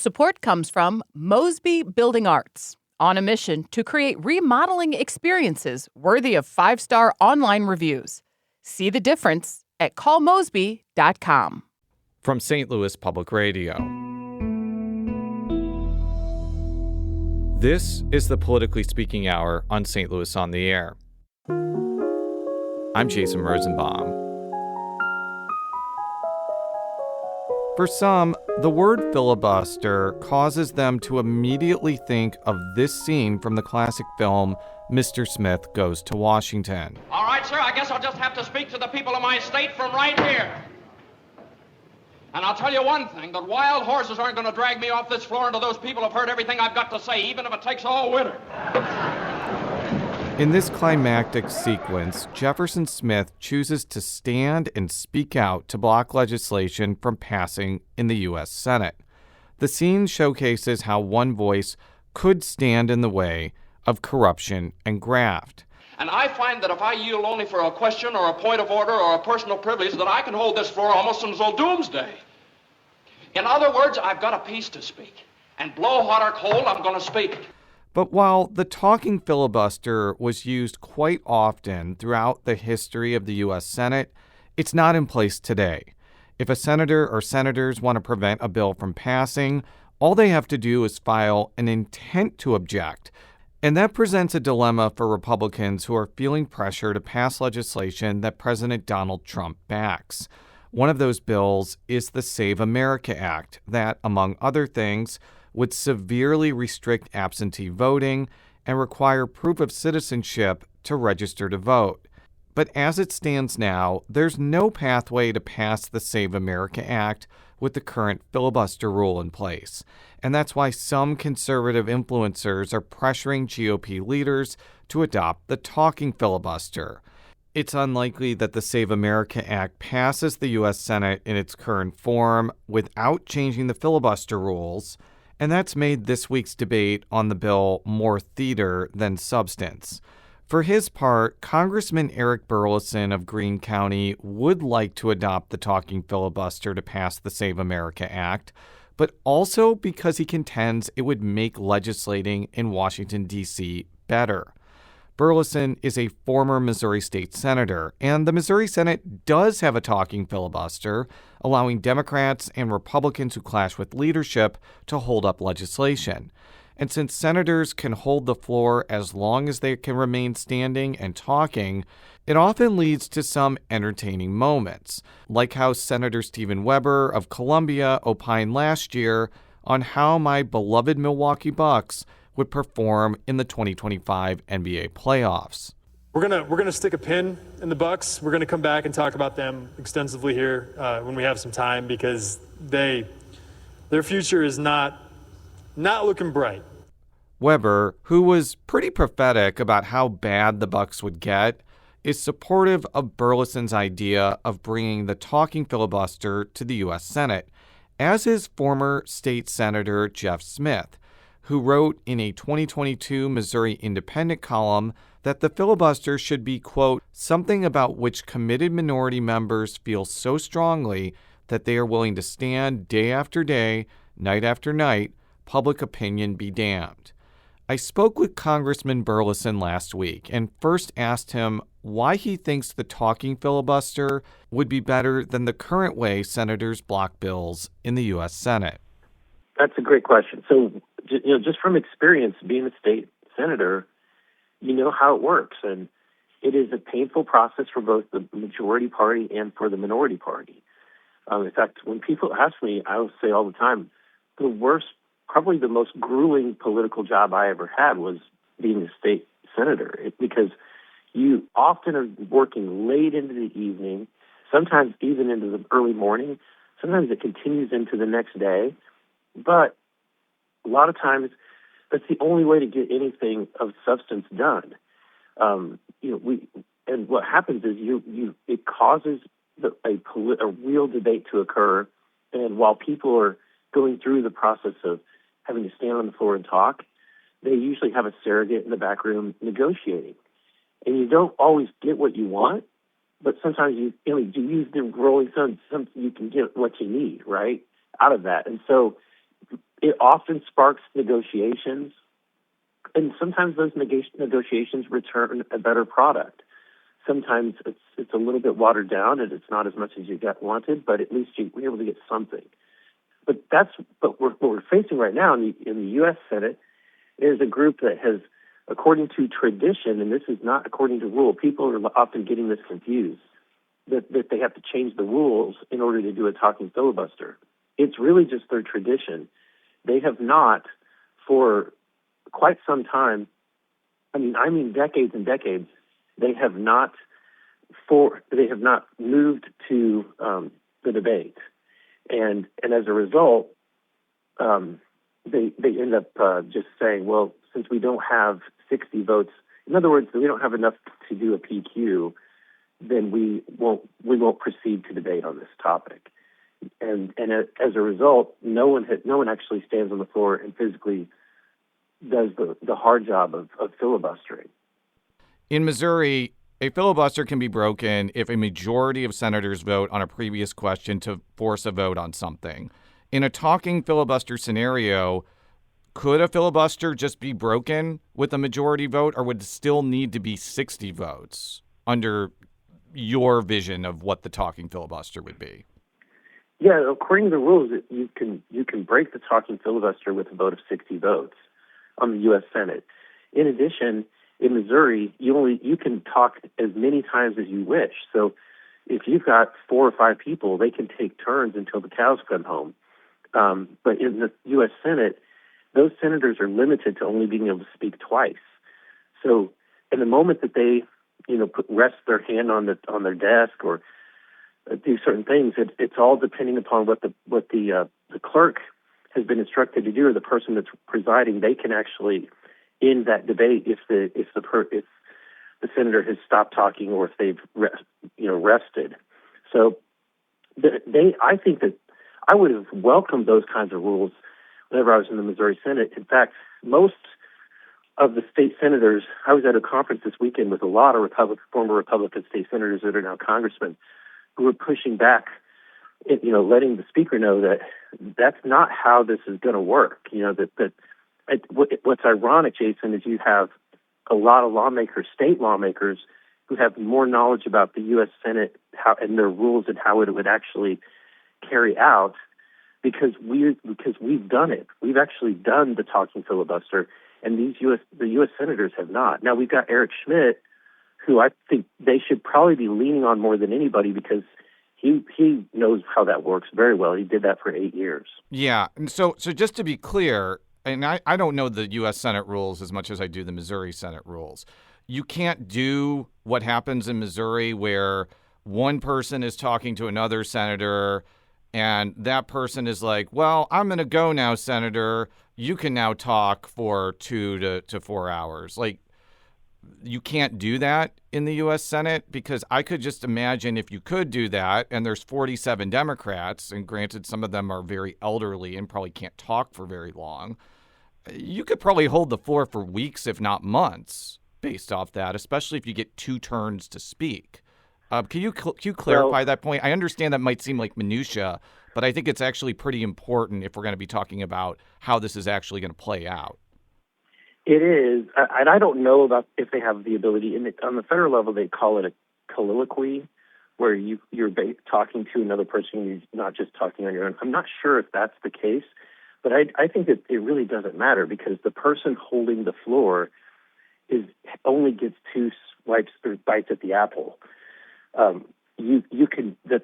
Support comes from Mosby Building Arts, on a mission to create remodeling experiences worthy of 5-star online reviews. See the difference at callmosby.com. From St. Louis Public Radio. This is the Politically Speaking Hour on St. Louis on the Air. I'm Jason Rosenbaum. For some, the word filibuster causes them to immediately think of this scene from the classic film Mr. Smith Goes to Washington. All right, sir, I guess I'll just have to speak to the people of my state from right here. And I'll tell you one thing, that wild horses aren't going to drag me off this floor until those people have heard everything I've got to say, even if it takes all winter. In this climactic sequence, Jefferson Smith chooses to stand and speak out to block legislation from passing in the U.S. Senate. The scene showcases how one voice could stand in the way of corruption and graft. And I find that if I yield only for a question or a point of order or a personal privilege, that I can hold this floor almost until doomsday. In other words, I've got a piece to speak. And blow hot or cold, I'm going to speak it. But while the talking filibuster was used quite often throughout the history of the U.S. Senate, it's not in place today. If a senator or senators want to prevent a bill from passing, all they have to do is file an intent to object. And that presents a dilemma for Republicans who are feeling pressure to pass legislation that President Donald Trump backs. One of those bills is the Save America Act that, among other things, would severely restrict absentee voting and require proof of citizenship to register to vote. But as it stands now, there's no pathway to pass the Save America Act with the current filibuster rule in place. And that's why some conservative influencers are pressuring GOP leaders to adopt the talking filibuster. It's unlikely that the Save America Act passes the U.S. Senate in its current form without changing the filibuster rules, and that's made this week's debate on the bill more theater than substance. For his part, Congressman Eric Burlison of Greene County would like to adopt the talking filibuster to pass the Save America Act, but also because he contends it would make legislating in Washington, D.C. better. Burlison is a former Missouri state senator, and the Missouri Senate does have a talking filibuster, allowing Democrats and Republicans who clash with leadership to hold up legislation. And since senators can hold the floor as long as they can remain standing and talking, it often leads to some entertaining moments, like how Senator Stephen Weber of Columbia opined last year on how my beloved Milwaukee Bucks would perform in the 2025 NBA playoffs. We're gonna stick a pin in the Bucks. We're gonna come back and talk about them extensively here when we have some time, because their future is not looking bright. Weber, who was pretty prophetic about how bad the Bucks would get, is supportive of Burlison's idea of bringing the talking filibuster to the U.S. Senate, as is former state senator Jeff Smith, who wrote in a 2022 Missouri Independent column that the filibuster should be, quote, something about which committed minority members feel so strongly that they are willing to stand day after day, night after night, public opinion be damned. I spoke with Congressman Burlison last week and first asked him why he thinks the talking filibuster would be better than the current way senators block bills in the U.S. Senate. That's a great question. So, just from experience being a state senator, you know how it works. And it is a painful process for both the majority party and for the minority party. In fact, when people ask me, I will say all the time, the worst, probably the most grueling political job I ever had was being a state senator, because you often are working late into the evening, sometimes even into the early morning. Sometimes it continues into the next day. But a lot of times, that's the only way to get anything of substance done. And what happens is it causes a real debate to occur. And while people are going through the process of having to stand on the floor and talk, they usually have a surrogate in the back room negotiating. And you don't always get what you want, but sometimes you use the rolling stone, you can get what you need, right, out of that. And so it often sparks negotiations, and sometimes those negotiations return a better product. Sometimes it's a little bit watered down and it's not as much as you wanted, but at least you were able to get something. But what we're facing right now in the U.S. Senate is a group that has, according to tradition, and this is not according to rule, people are often getting this confused, that they have to change the rules in order to do a talking filibuster. It's really just their tradition. They have not, for quite some time, I mean decades and decades, they have not moved to the debate, and as a result, they end up just saying, well, since we don't have 60 votes, in other words, we don't have enough to do a PQ, then we won't proceed to debate on this topic, and as a result, no one actually stands on the floor and physically does the hard job of filibustering. In Missouri, a filibuster can be broken if a majority of senators vote on a previous question to force a vote on something. In a talking filibuster scenario, could a filibuster just be broken with a majority vote, or would it still need to be 60 votes under your vision of what the talking filibuster would be? Yeah, according to the rules, you can break the talking filibuster with a vote of 60 votes on the U.S. Senate. In addition, in Missouri, you can talk as many times as you wish. So if you've got 4 or 5 people, they can take turns until the cows come home. But in the U.S. Senate, those senators are limited to only being able to speak twice. So in the moment that they, rest their hand on their desk or do certain things, it's all depending upon what the clerk has been instructed to do, or the person that's presiding. They can actually end that debate if the senator has stopped talking or if they've rested. So I think that I would have welcomed those kinds of rules whenever I was in the Missouri Senate. In fact, most of the state senators, I was at a conference this weekend with a lot of former Republican state senators that are now congressmen, who were pushing back, letting the speaker know that that's not how this is going to work. What's ironic, Jason, is you have a lot of state lawmakers, who have more knowledge about the U.S. Senate and their rules and how it would actually carry out, because we've done it. We've actually done the talking filibuster, and the U.S. senators have not. Now we've got Eric Schmidt, who I think they should probably be leaning on more than anybody, because he knows how that works very well. He did that for 8 years. Yeah. And so just to be clear, and I don't know the U.S. Senate rules as much as I do the Missouri Senate rules. You can't do what happens in Missouri where one person is talking to another senator and that person is like, well, I'm going to go now, Senator. You can now talk for 2 to 4 hours. Like, you can't do that in the U.S. Senate, because I could just imagine if you could do that, and there's 47 Democrats, and granted some of them are very elderly and probably can't talk for very long, you could probably hold the floor for weeks, if not months, based off that, especially if you get 2 turns to speak. Can you clarify that point? I understand that might seem like minutia, but I think it's actually pretty important if we're going to be talking about how this is actually going to play out. It is, and I don't know about if they have the ability. On the federal level, they call it a colloquy, where you're talking to another person, you're not just talking on your own. I'm not sure if that's the case, but I think that it really doesn't matter, because the person holding the floor only gets 2 swipes or bites at the apple. In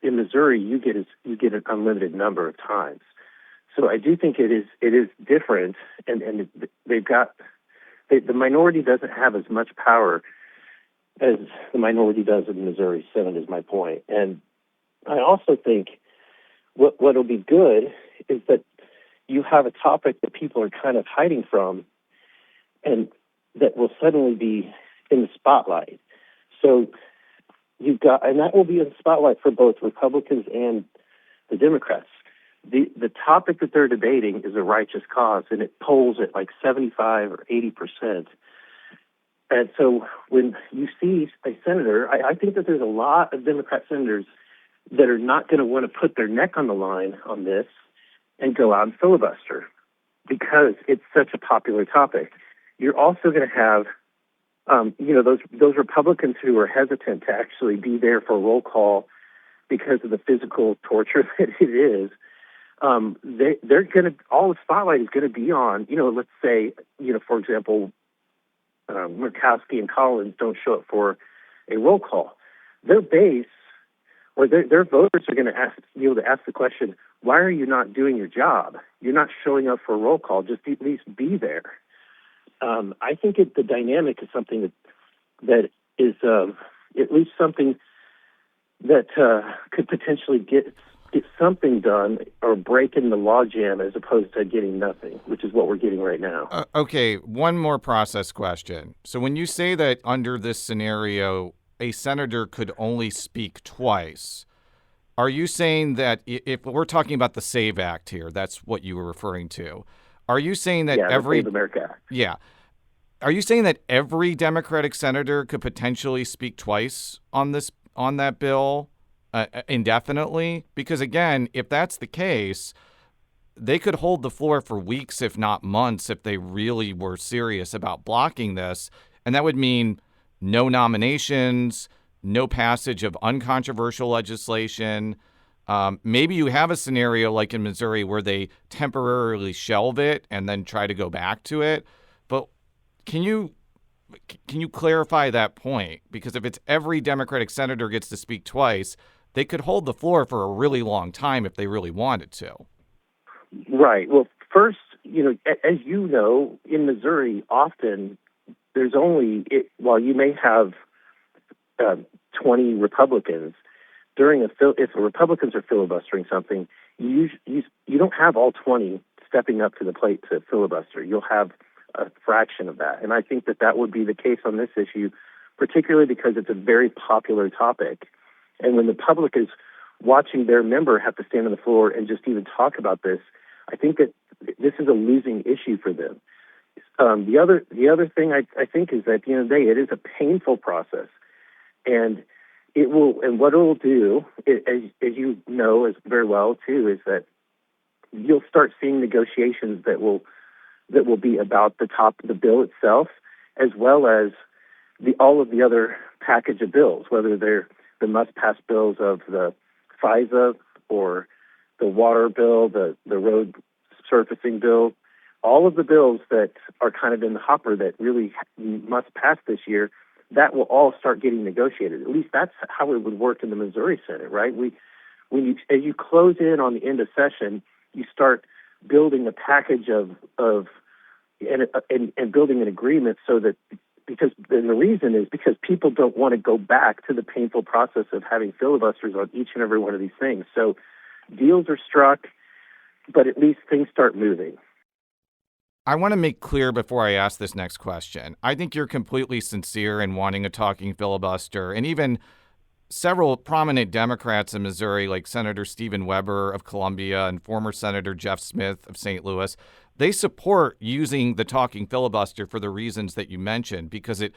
Missouri, you get an unlimited number of times. So I do think it is different, and they've got. The minority doesn't have as much power as the minority does in the Missouri Senate, is my point. And I also think what'll be good is that you have a topic that people are kind of hiding from, and that will suddenly be in the spotlight. So and that will be in the spotlight for both Republicans and the Democrats. The topic that they're debating is a righteous cause, and it polls at like 75 or 80%. And so when you see a senator, I think that there's a lot of Democrat senators that are not going to want to put their neck on the line on this and go out and filibuster. because it's such a popular topic. You're also going to have, those Republicans who are hesitant to actually be there for roll call because of the physical torture that it is. They're going to, all the spotlight is going to be on, let's say, for example, Murkowski and Collins don't show up for a roll call. Their base or their voters are going to be able to ask the question, why are you not doing your job? You're not showing up for a roll call. Just at least be there. I think the dynamic is something that is at least something that could potentially get something done or break in the logjam as opposed to getting nothing, which is what we're getting right now. Okay, one more process question. So when you say that under this scenario, a senator could only speak twice, are you saying that if we're talking about the SAVE Act here, that's what you were referring to, are you saying that the Save America Act. Yeah. Are you saying that every Democratic senator could potentially speak twice on that bill indefinitely? Because again, if that's the case, they could hold the floor for weeks, if not months, if they really were serious about blocking this. And that would mean no nominations, no passage of uncontroversial legislation. Maybe you have a scenario like in Missouri where they temporarily shelve it and then try to go back to it. But can you clarify that point? Because if it's every Democratic senator gets to speak twice, they could hold the floor for a really long time if they really wanted to. Right. Well, first, as you know, in Missouri, often there's only, while you may have 20 Republicans, if the Republicans are filibustering something, you don't have all 20 stepping up to the plate to filibuster. You'll have a fraction of that. And I think that would be the case on this issue, particularly because it's a very popular topic. And when the public is watching their member have to stand on the floor and just even talk about this, I think that this is a losing issue for them. The other thing I think is that at the end of the day, it is a painful process. And what it will do, as you know as very well too, is that you'll start seeing negotiations that will be about the bill itself, as well as all of the other package of bills, whether they're the must-pass bills of the FISA or the water bill, the road surfacing bill, all of the bills that are kind of in the hopper that really must pass this year, that will all start getting negotiated. At least that's how it would work in the Missouri Senate, right? As you close in on the end of session, you start building a package of building an agreement so that the reason is because people don't want to go back to the painful process of having filibusters on each and every one of these things. So deals are struck, but at least things start moving. I want to make clear before I ask this next question, I think you're completely sincere in wanting a talking filibuster, and even several prominent Democrats in Missouri, like Senator Stephen Weber of Columbia and former Senator Jeff Smith of St. Louis, they support using the talking filibuster for the reasons that you mentioned, because it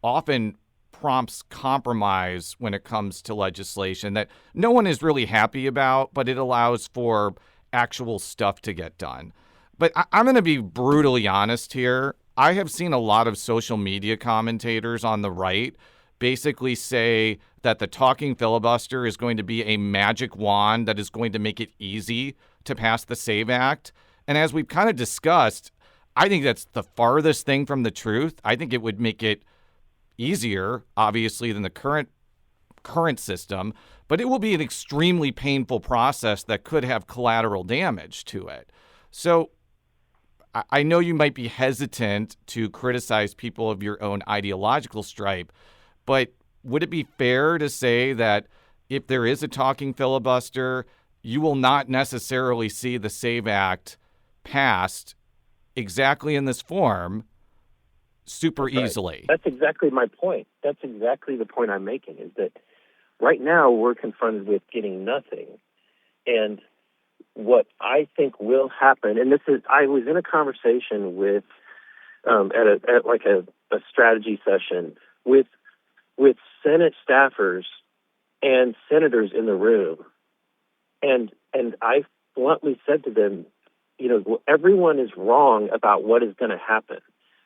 often prompts compromise when it comes to legislation that no one is really happy about, but it allows for actual stuff to get done. But I'm going to be brutally honest here. I have seen a lot of social media commentators on the right basically say that the talking filibuster is going to be a magic wand that is going to make it easy to pass the SAVE Act. And as we've kind of discussed, I think that's the farthest thing from the truth. I think it would make it easier, obviously, than the current system, but it will be an extremely painful process that could have collateral damage to it. So I know you might be hesitant to criticize people of your own ideological stripe, but would it be fair to say that if there is a talking filibuster, you will not necessarily see the SAVE Act passed exactly in this form super easily? That's exactly my point. That's exactly the point I'm making, is that right now we're confronted with getting nothing. And what I think will happen, and I was in a conversation with at a strategy session with Senate staffers and senators in the room, and I bluntly said to them, everyone is wrong about what is going to happen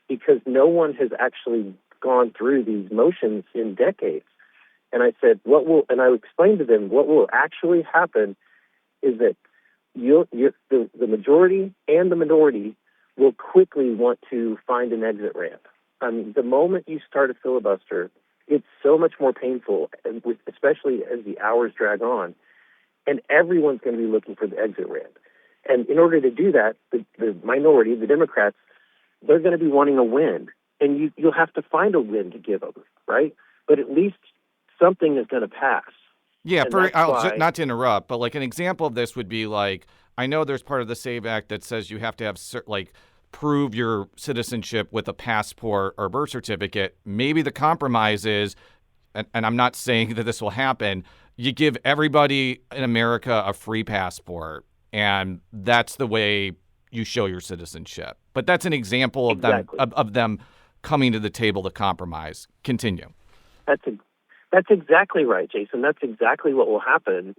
because no one has actually gone through these motions in decades. And I said, and I explained to them what will actually happen is that the majority and the minority will quickly want to find an exit ramp. I mean, the moment you start a filibuster, it's so much more painful, especially as the hours drag on, and everyone's going to be looking for the exit ramp. And in order to do that, the minority, the Democrats, they're going to be wanting a win, and you'll have to find a win to give them, right? But at least something is going to pass. Yeah, not to interrupt, but like an example of this would be like, I know there's part of the SAVE Act that says you have to have prove your citizenship with a passport or birth certificate. Maybe the compromise is, and I'm not saying that this will happen, you give everybody in America a free passport, and that's the way you show your citizenship. But that's an example of them coming to the table to compromise. Continue. That's exactly right, Jason. That's exactly what will happen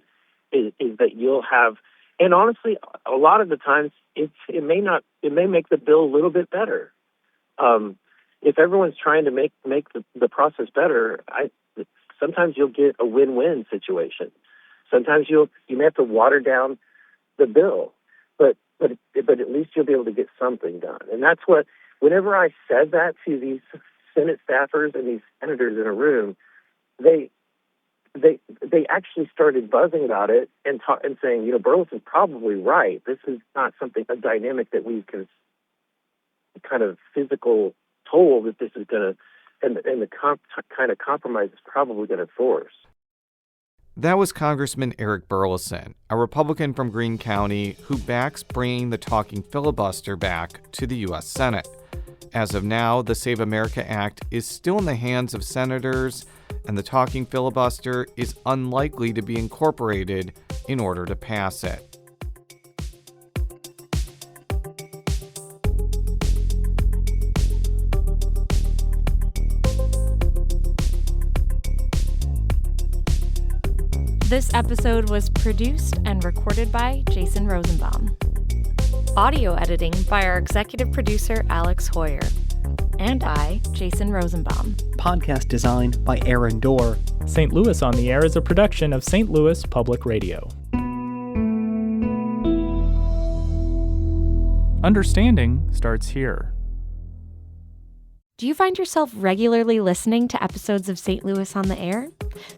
is that you'll have, and honestly, a lot of the times it may make the bill a little bit better. If everyone's trying to make the process better, sometimes you'll get a win-win situation. Sometimes you may have to water down the bill, but at least you'll be able to get something done. And that's what, whenever I said that to these Senate staffers and these senators in a room, they actually started buzzing about it and saying, Burlison's probably right. This is not a dynamic that we can kind of physical toll that this is going to, and the kind of compromise is probably going to force. That was Congressman Eric Burlison, a Republican from Greene County who backs bringing the talking filibuster back to the U.S. Senate. As of now, the Save America Act is still in the hands of senators, and the talking filibuster is unlikely to be incorporated in order to pass it. This episode was produced and recorded by Jason Rosenbaum. Audio editing by our executive producer, Alex Hoyer. And I, Jason Rosenbaum. Podcast design by Aaron Dorr. St. Louis on the Air is a production of St. Louis Public Radio. Understanding starts here. Do you find yourself regularly listening to episodes of St. Louis on the Air?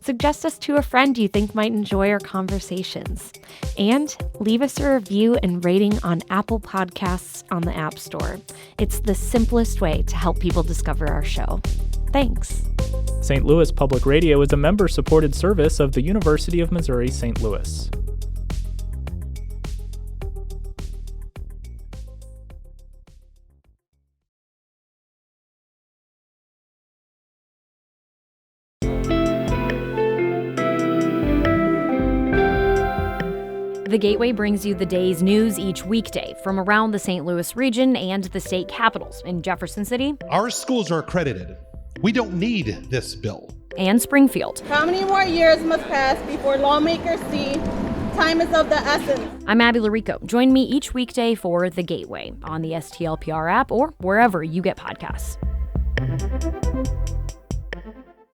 Suggest us to a friend you think might enjoy our conversations. And leave us a review and rating on Apple Podcasts on the App Store. It's the simplest way to help people discover our show. Thanks. St. Louis Public Radio is a member-supported service of the University of Missouri St. Louis. The Gateway brings you the day's news each weekday from around the St. Louis region and the state capitals in Jefferson City. Our schools are accredited. We don't need this bill. And Springfield. How many more years must pass before lawmakers see time is of the essence? I'm Abby Larico. Join me each weekday for The Gateway on the STLPR app or wherever you get podcasts.